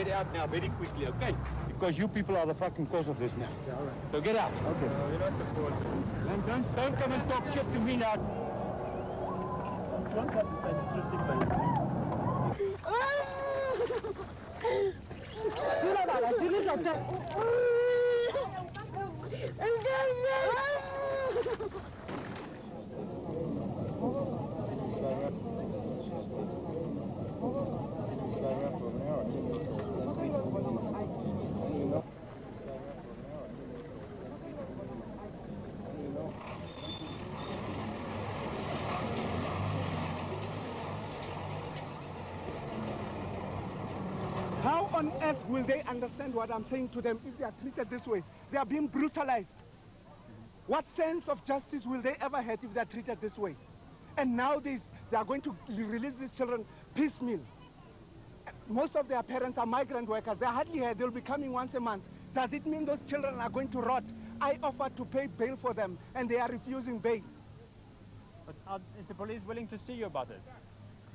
get out now very quickly, okay? Because you people are the fucking cause of this now. Yeah, all right. So get out. Okay. No, you're not the cause of it. Don't come and talk shit to me now. How on earth will they understand what I'm saying to them if they are treated this way? They are being brutalized. What sense of justice will they ever have if they are treated this way? And now they are going to release these children piecemeal. Most of their parents are migrant workers. They're hardly here. They'll be coming once a month. Does it mean those children are going to rot? I offered to pay bail for them, and they are refusing bail. But is the police willing to see you about this?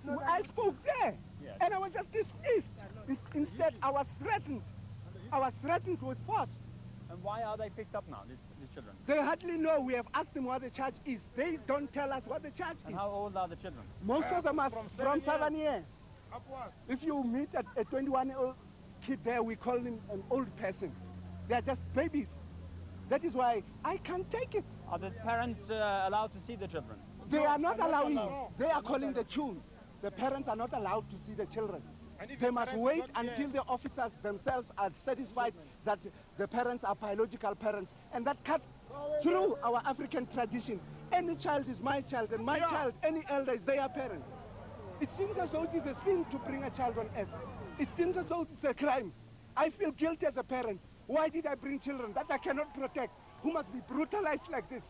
No, I spoke there, Yes. and I was just dismissed. Instead, I was threatened. I was threatened with force. And why are they picked up now, these children? They hardly know. We have asked them what the charge is. They don't tell us what the charge And is. how old are the children? Most of them are from 7 years. Upward. If you meet a 21-year-old kid there, we call him an old person. They are just babies. That is why I can't take it. Are the parents allowed to see the children? They are not allowing. They are calling the tune. The parents are not allowed to see the children. They must wait until the officers themselves are satisfied that the parents are biological parents. And that cuts through our African tradition. Any child is my child, and my child, any elder is their parent. It seems as though it is a sin to bring a child on earth. It seems as though it's a crime. I feel guilty as a parent. Why did I bring children that I cannot protect, who must be brutalized like this?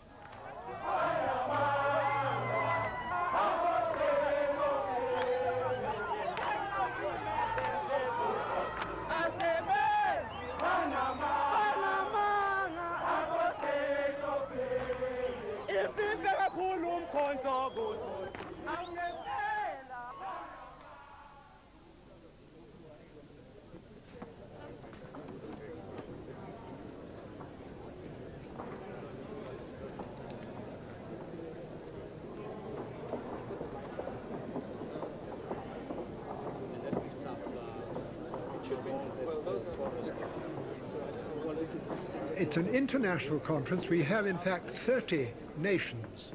It's an international conference. We have, in fact, 30 nations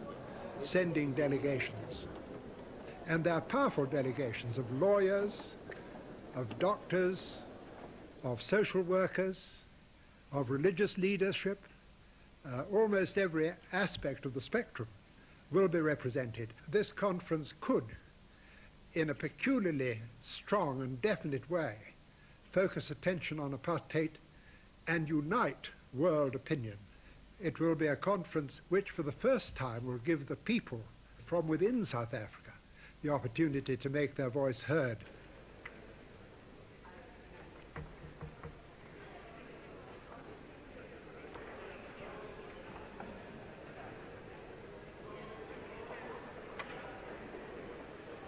sending delegations. And there are powerful delegations of lawyers, of doctors, of social workers, of religious leadership. Almost every aspect of the spectrum will be represented. This conference could, in a peculiarly strong and definite way, focus attention on apartheid and unite world opinion. It will be a conference which for the first time will give the people from within South Africa the opportunity to make their voice heard.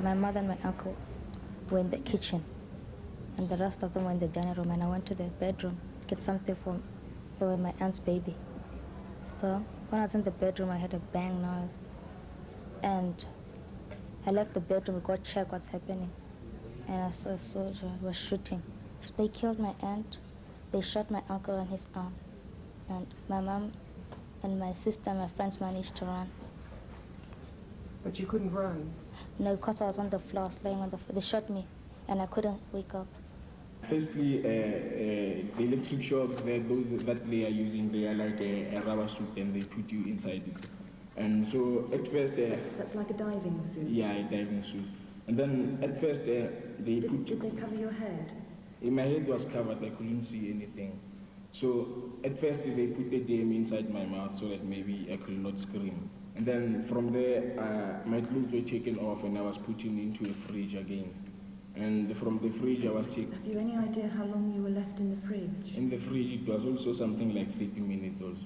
My mother and my uncle were in the kitchen, and the rest of them were in the dining room, and I went to the bedroom to get something for my aunt's baby. So when I was in the bedroom, I heard a bang noise, and I left the bedroom to go check what's happening, and I saw a soldier was shooting. They killed my aunt, they shot my uncle on his arm, and my mom and my sister and my friends managed to run. But you couldn't run? No, because I was on the floor, laying on the floor. They shot me, and I couldn't wake up. Firstly, the electric shocks that they are using, they are like a rubber suit, and they put you inside it. And so at first... That's like a diving suit? Yeah, a diving suit. And then at first Did they cover your head? My head was covered, I couldn't see anything. So at first they put the dam inside my mouth so that maybe I could not scream. And then from there, my clothes were taken off and I was put into a fridge again. And from the fridge I was taken... Have you any idea how long you were left in the fridge? In the fridge it was also something like 30 minutes also.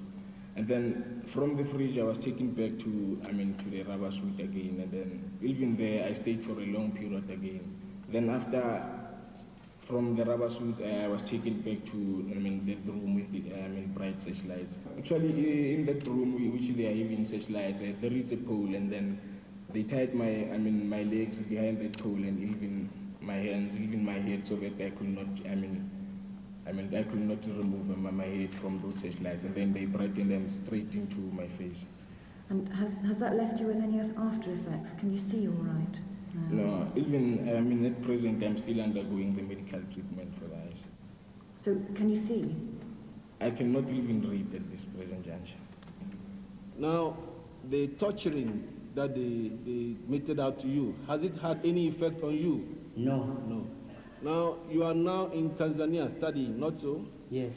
And then from the fridge I was taken back to the rubber suit again. And then even there I stayed for a long period again. Then after From the rubber suit, I was taken back to, that room with the, bright searchlights. Actually, in that room, which they are having searchlights, there is a pole, and then they tied my legs behind that pole, and even my hands, even my head, so that I could not, I could not remove my head from those searchlights, and then they brightened them straight into my face. And has that left you with any after effects? Can you see all right? No, even at present, I'm still undergoing the medical treatment for the eyes. So, can you see? I cannot even read at this present juncture. Now, the torturing that they meted out to you, has it had any effect on you? No. No. Now, you are now in Tanzania studying, not so? Yes.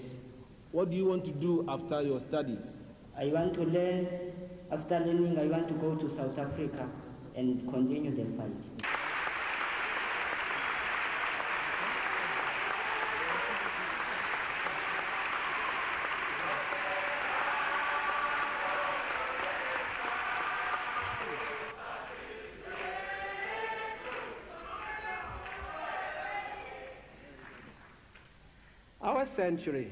What do you want to do after your studies? I want to learn. After learning, I want to go to South Africa and continue the fight. Our century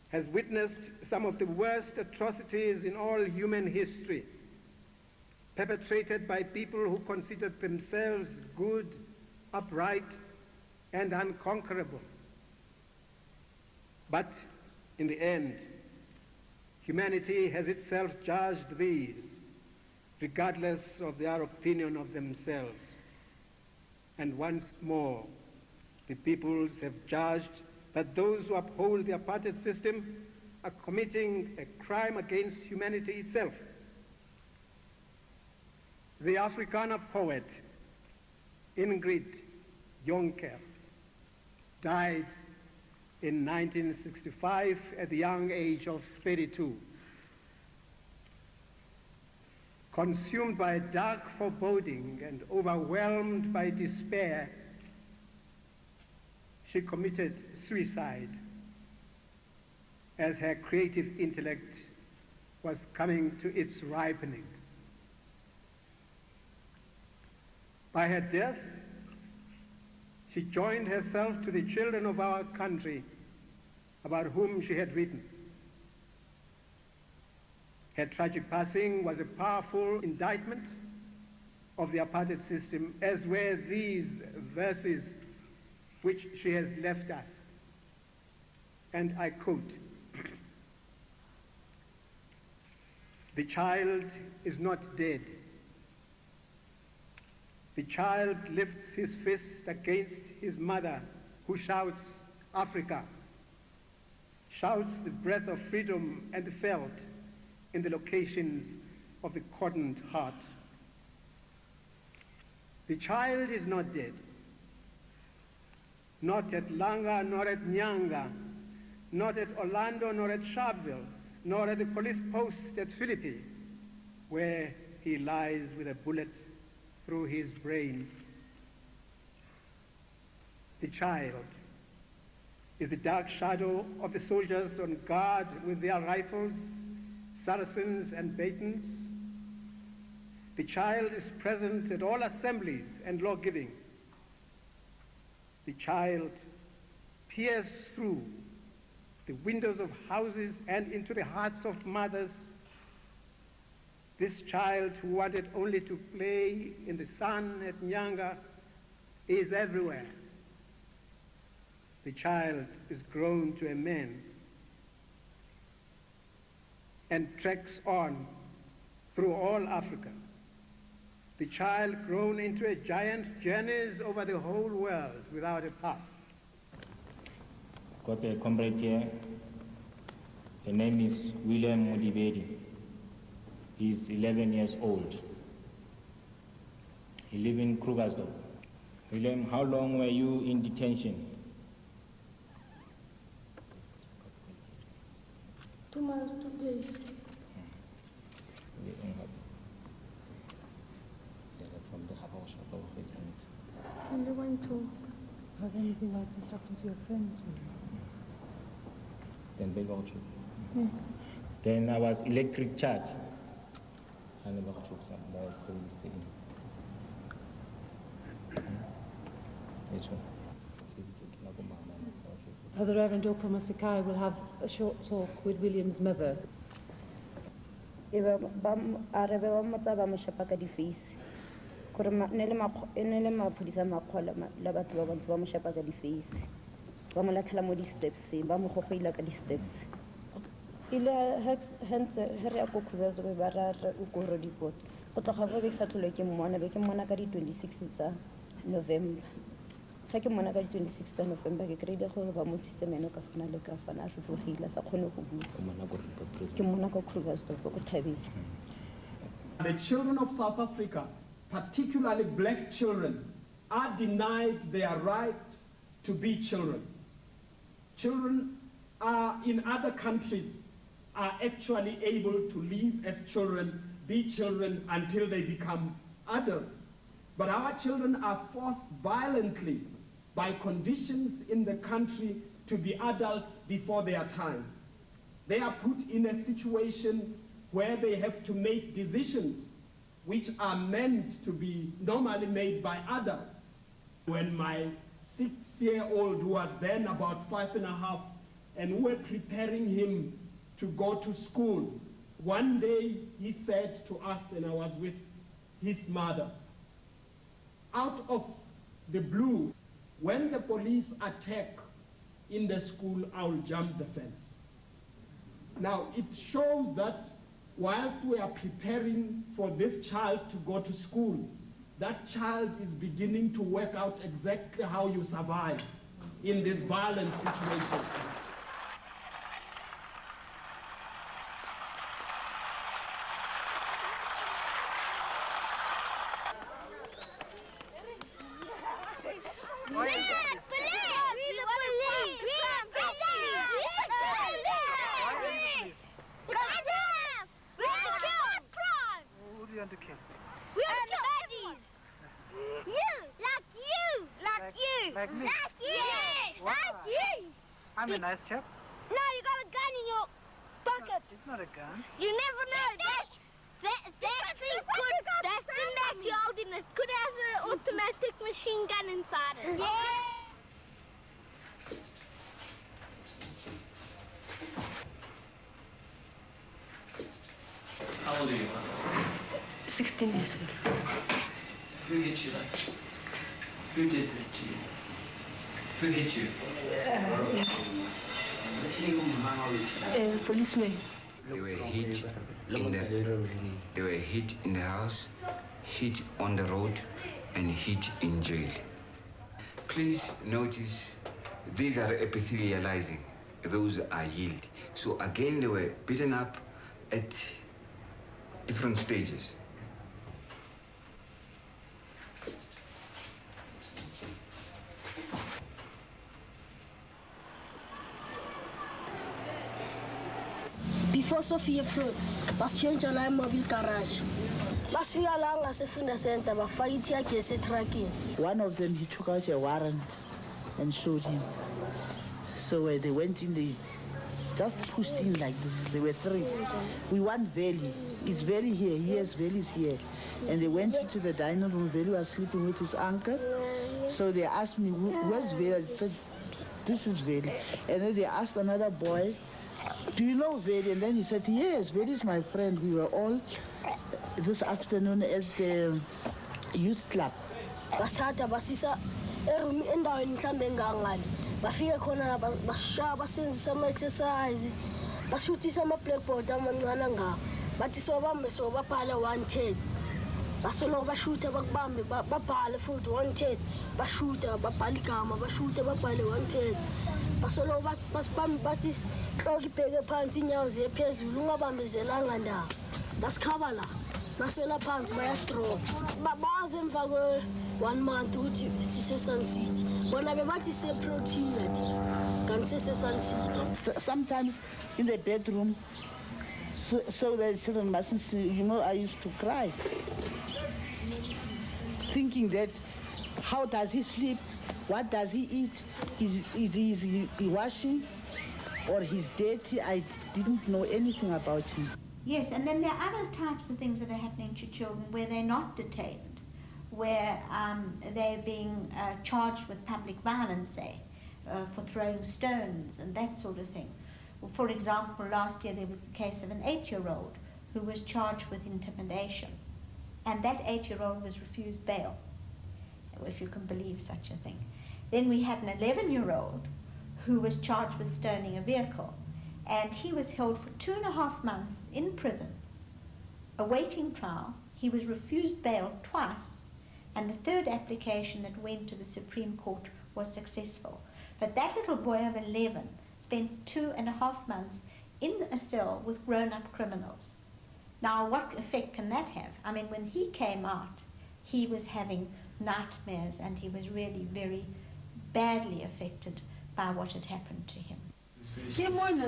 has witnessed some of the worst atrocities in all human history, perpetrated by people who considered themselves good, upright, and unconquerable. But in the end, humanity has itself judged these, regardless of their opinion of themselves. And once more, the peoples have judged that those who uphold the apartheid system are committing a crime against humanity itself. The Afrikaner poet Ingrid Jonker died in 1965 at the young age of 32. Consumed by a dark foreboding and overwhelmed by despair, she committed suicide as her creative intellect was coming to its ripening. By her death, she joined herself to the children of our country about whom she had written. Her tragic passing was a powerful indictment of the apartheid system, as were these verses which she has left us. And I quote, "The child is not dead. The child lifts his fist against his mother, who shouts, 'Africa,' shouts the breath of freedom and felt in the locations of the cordoned heart. The child is not dead. Not at Langa, nor at Nyanga, not at Orlando, nor at Sharpeville, nor at the police post at Philippi, where he lies with a bullet through his brain. The child is the dark shadow of the soldiers on guard with their rifles, Saracens and batons. The child is present at all assemblies and law-giving. The child peers through the windows of houses and into the hearts of mothers. This child who wanted only to play in the sun at Nyanga is everywhere. The child is grown to a man and treks on through all Africa. The child grown into a giant journeys over the whole world without a pass." Got a comrade here. Her name is William Mugabe. He's 11 years old. He lives in Krugersdorp. William, how long were you in detention? 2 months, 2 days. And they went to... Has anything like this happened to your friends? Then they got you. Yeah. Then I was electric charge. The Reverend Dr. Masakai will have a short talk with William's mother. November. Ke mona ka 26 November ke kreile gore ba motsitse meno ka fana le ka fana a fofogile sa khone go bua ke mona ka Krugersdorp go Thabile. The children of South Africa, particularly black children, are denied their right to be children. Children are in other countries are actually able to live as children, be children until they become adults. But our children are forced violently by conditions in the country to be adults before their time. They are put in a situation where they have to make decisions which are meant to be normally made by adults. When my 6-year-old was then about 5.5, and we were preparing him to go to school, one day he said to us, and I was with his mother, out of the blue, when the police attack in the school, I'll jump the fence. Now, it shows that whilst we are preparing for this child to go to school, that child is beginning to work out exactly how you survive in this violent situation. I'm a nice chap. No, you got a gun in your pocket. It's not a gun. You never know. That thing that you're holding, it could have an automatic machine gun inside it. Yeah. How old are you? 16 years old. Who hit you like? Who did this to you? Who hit you? Policemen. They were hit in the house, hit on the road, and hit in jail. Please notice, these are epithelializing. Those are yield. So again, they were beaten up at different stages. Before Sophia Pro, was change a line mobile garage. Was feel along as a fitness center, but fight here, get tracking. One of them, he took out a warrant and showed him. So they went in, they just pushed in like this. There were three. We want Veli. Is Veli here? Yes, Veli's here. And they went into the dining room. Veli was sleeping with his uncle. So they asked me, where's Veli? I said, this is Veli. And then they asked another boy, do you know Veli? And then he said, yes, Veli is my friend. We were all this afternoon at the youth club. Bastata basisa erum endaweni mhlambe ngangani. Bafika khona bashaba senze some exercise. Bashutisa ama blackboard amancane ngabo. Bathi sobambe so babhala 110. Basolo bashuta bakubambe babhale futhi 110. Bashuta babhala igama bashuta babhale 110. Basolo basibambe bathi Kloki pege phansi inyawo ziye phezulu ungabambezelanga ndawo. Basikhaba la. Baswela phansi bayastroke. Babaze emva kwe 1 month ukuthi sise Sun City. Bona bebathi se protein kanti sise Sun City. Sometimes in the bedroom so the children mustn't see, you know, I used to cry. Thinking that how does he sleep? What does he eat? Is he washing? Or he's dirty. I didn't know anything about him. Yes, and then there are other types of things that are happening to children where they're not detained, where they're being charged with public violence, say. for throwing stones and that sort of thing. Well, for example, last year there was the case of an 8-year-old who was charged with intimidation, and that 8-year-old was refused bail, if you can believe such a thing. Then we had an 11-year-old who was charged with stoning a vehicle, and he was held for 2.5 months in prison, awaiting trial. He was refused bail twice, and the third application that went to the Supreme Court was successful. But that little boy of 11 spent 2.5 months in a cell with grown-up criminals. Now, what effect can that have? I mean, when he came out, he was having nightmares, and he was really very badly affected by what had happened to him. William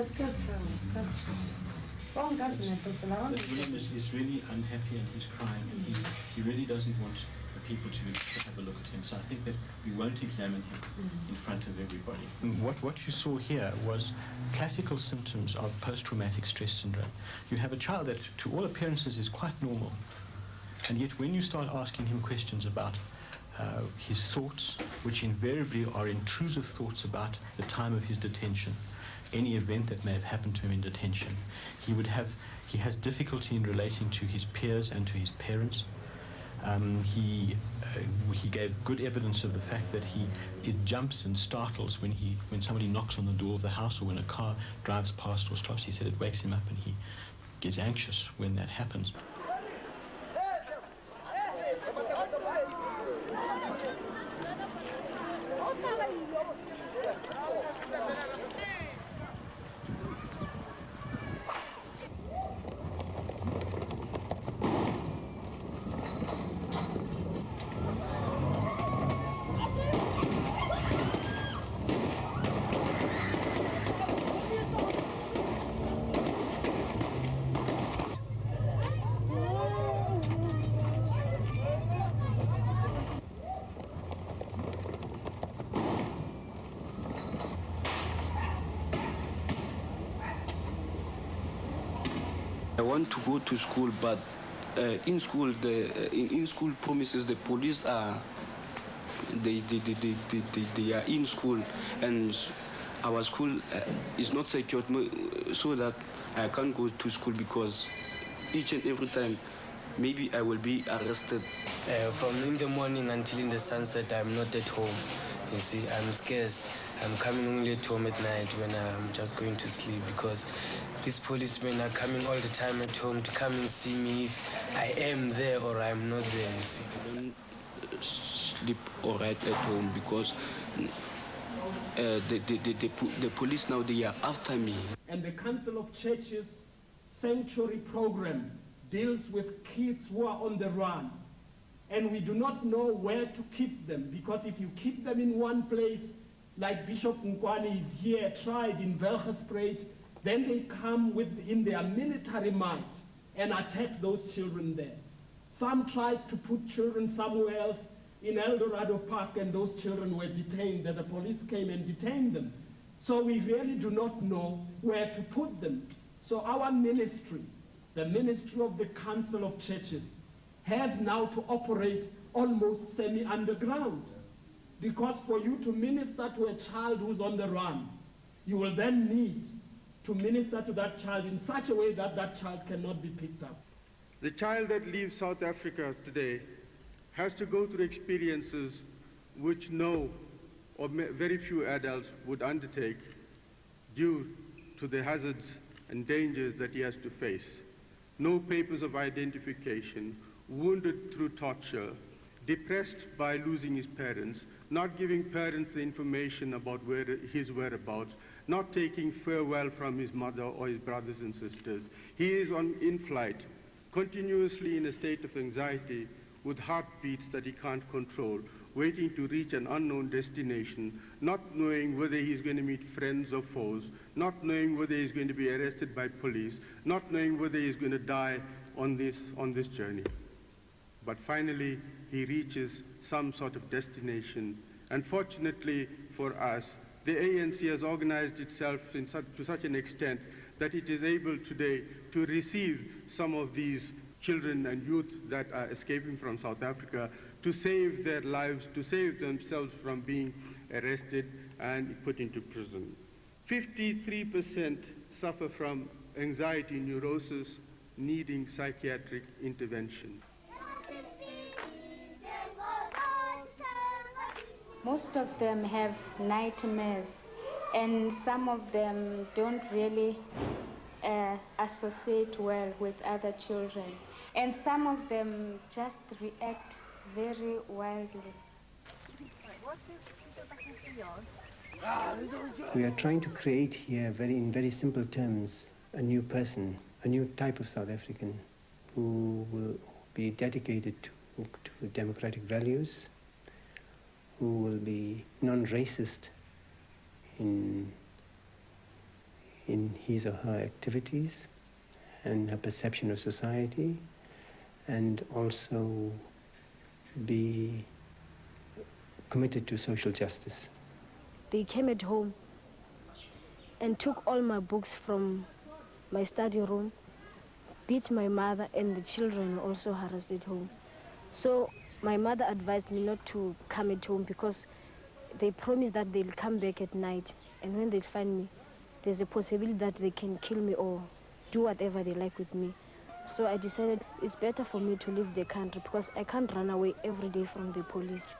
is really unhappy and he's crying. He really doesn't want people to have a look at him. So I think that we won't examine him in front of everybody. What you saw here was classical symptoms of post-traumatic stress syndrome. You have a child that, to all appearances, is quite normal. And yet when you start asking him questions about his thoughts, which invariably are intrusive thoughts about the time of his detention, any event that may have happened to him in detention, he has difficulty in relating to his peers and to his parents. He gave good evidence of the fact that it jumps and startles when somebody knocks on the door of the house or when a car drives past or stops. He said it wakes him up and he gets anxious when that happens. I want to go to school, but in school premises, the police are they are in school, and our school is not secured, so that I can't go to school because each and every time maybe I will be arrested. From in the morning until in the sunset, I'm not at home. You see, I'm scarce. I'm coming only at home at night when I'm just going to sleep, because these policemen are coming all the time at home to come and see me if I am there or I'm not there, you see. I don't sleep all right at home because the police now, they are after me. And the Council of Churches Sanctuary Program deals with kids who are on the run. And we do not know where to keep them, because if you keep them in one place, like Bishop Nkwani is here, tried in Welgespreid, then they come in their military might and attack those children there. Some tried to put children somewhere else in El Dorado Park, and those children were detained, and the police came and detained them. So we really do not know where to put them. So our ministry, the Ministry of the Council of Churches, has now to operate almost semi-underground. Because for you to minister to a child who's on the run, you will then need to minister to that child in such a way that that child cannot be picked up. The child that leaves South Africa today has to go through experiences which no or very few adults would undertake due to the hazards and dangers that he has to face. No papers of identification, wounded through torture, depressed by losing his parents, not giving parents the information about his whereabouts, not taking farewell from his mother or his brothers and sisters. He is in flight, continuously in a state of anxiety, with heartbeats that he can't control, waiting to reach an unknown destination, not knowing whether he's going to meet friends or foes, not knowing whether he's going to be arrested by police, not knowing whether he's going to die on this journey. But finally, he reaches some sort of destination. And fortunately for us, the ANC has organized itself to such an extent that it is able today to receive some of these children and youth that are escaping from South Africa, to save their lives, to save themselves from being arrested, and put into prison. 53% suffer from anxiety neurosis needing psychiatric intervention. Most of them have nightmares, and some of them don't really associate well with other children. And some of them just react very wildly. We are trying to create here, in very simple terms, a new person, a new type of South African who will be dedicated to democratic values, who will be non-racist in his or her activities and her perception of society, and also be committed to social justice. They came at home and took all my books from my study room, beat my mother, and the children also harassed at home. So my mother advised me not to come at home because they promised that they'll come back at night, and when they find me, there's a possibility that they can kill me or do whatever they like with me. So I decided it's better for me to leave the country because I can't run away every day from the police.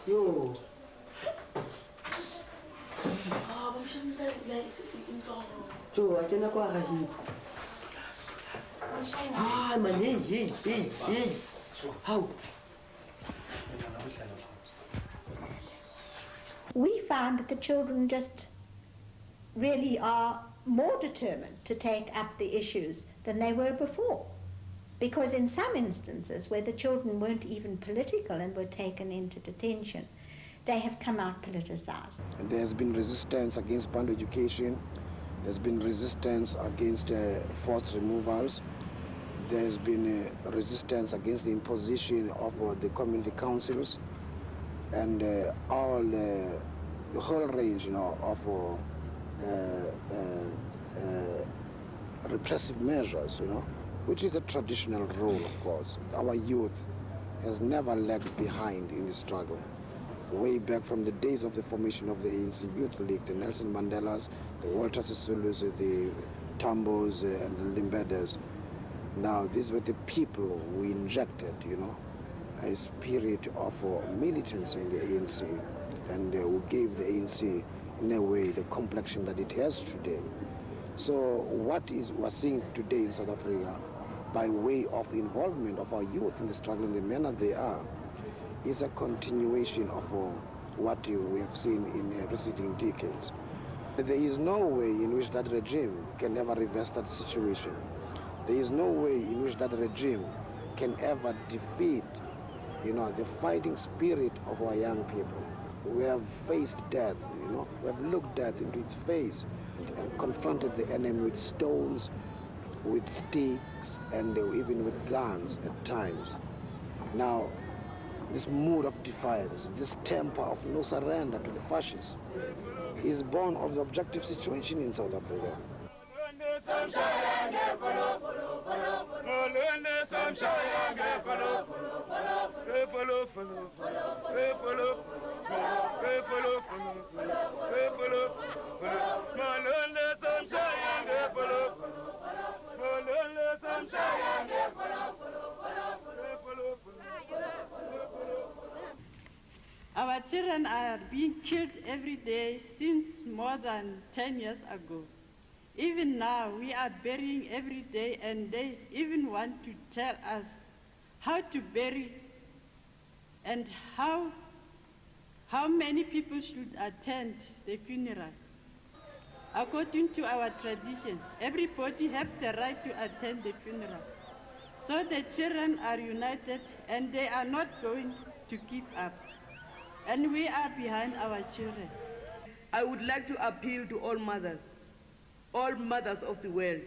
Yo. Joe, I don't know Ah, man, hey. How? We found that the children just really are more determined to take up the issues than they were before. Because in some instances where the children weren't even political and were taken into detention, they have come out politicized. And there has been resistance against band education. There's been resistance against forced removals. There's been resistance against the imposition of the community councils and all the whole range, of repressive measures, which is a traditional role, of course. Our youth has never lagged behind in the struggle. Way back from the days of the formation of the ANC Youth League, the Nelson Mandelas, the Walter Sisulus, the Tambos, and the Limbedas. Now, these were the people who injected, a spirit of militancy in the ANC, and who gave the ANC, in a way, the complexion that it has today. So what we're seeing today in South Africa, by way of involvement of our youth in the struggle in the manner they are, is a continuation of what we have seen in preceding decades. There is no way in which that regime can ever reverse that situation. There is no way in which that regime can ever defeat, the fighting spirit of our young people. We have faced death, we have looked death into its face and confronted the enemy with stones, with sticks, and even with guns at times. Now, this mood of defiance, this temper of no surrender to the fascists, is born of the objective situation in South Africa. children are being killed every day since more than 10 years ago. Even now, we are burying every day, and they even want to tell us how to bury and how many people should attend the funerals. According to our tradition, everybody has the right to attend the funeral. So the children are united, and they are not going to give up. And we are behind our children. I would like to appeal to all mothers of the world,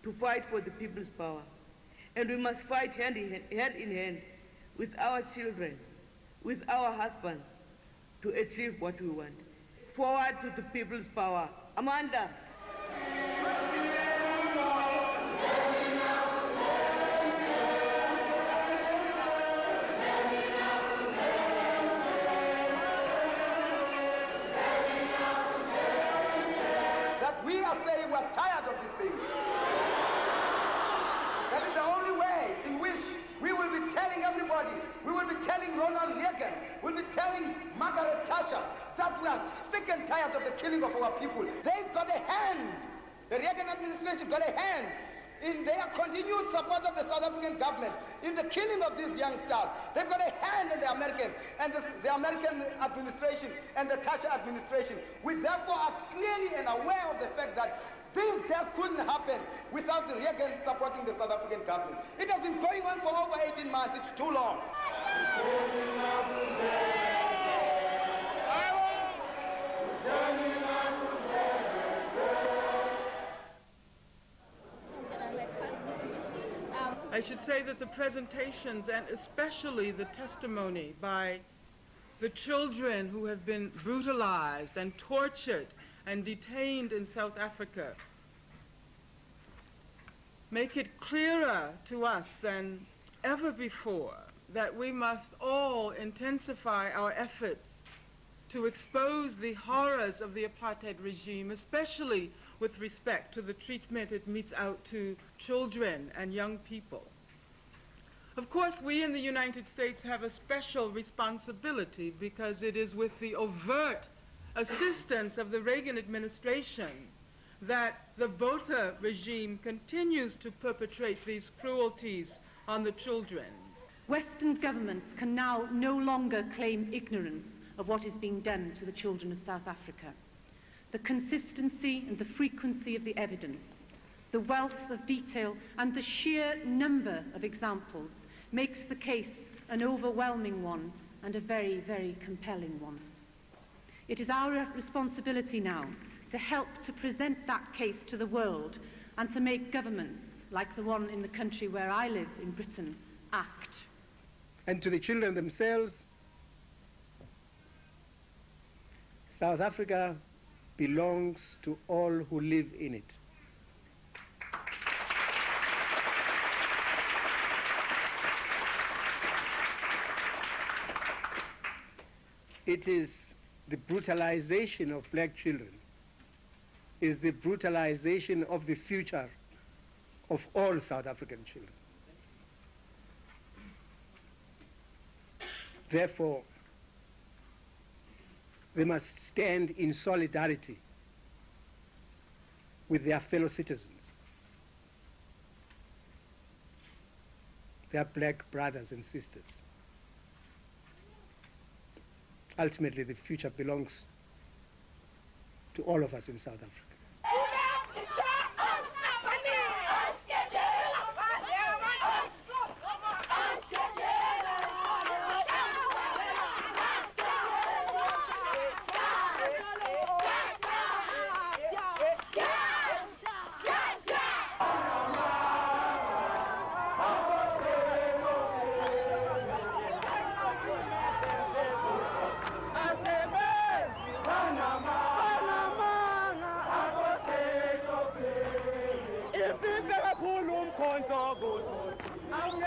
to fight for the people's power. And we must fight hand in hand with our children, with our husbands, to achieve what we want. Forward to the people's power. Amanda. We are saying we're tired of this thing. That is the only way in which we will be telling everybody, we will be telling Ronald Reagan, we'll be telling Margaret Thatcher that we are sick and tired of the killing of our people. They've got a hand, the Reagan administration got a hand in their continued support of the South African government, in the killing of these youngsters. They've got a hand in the American administration and the Thatcher administration. We therefore are clearly and aware of the fact that this death couldn't happen without the Reagan supporting the South African government. It has been going on for over 18 months. It's too long. I should say that the presentations, and especially the testimony by the children who have been brutalized and tortured and detained in South Africa, make it clearer to us than ever before that we must all intensify our efforts to expose the horrors of the apartheid regime, especially with respect to the treatment it metes out to children and young people. Of course, we in the United States have a special responsibility because it is with the overt assistance of the Reagan administration that the Botha regime continues to perpetrate these cruelties on the children. Western governments can now no longer claim ignorance of what is being done to the children of South Africa. The consistency and the frequency of the evidence, the wealth of detail, and the sheer number of examples makes the case an overwhelming one and a very, very compelling one. It is our responsibility now to help to present that case to the world and to make governments, like the one in the country where I live, in Britain, act. And to the children themselves, South Africa belongs to all who live in it. It is the brutalization of black children, is the brutalization of the future of all South African children. Therefore, they must stand in solidarity with their fellow citizens, their black brothers and sisters. Ultimately, the future belongs to all of us in South Africa. I'm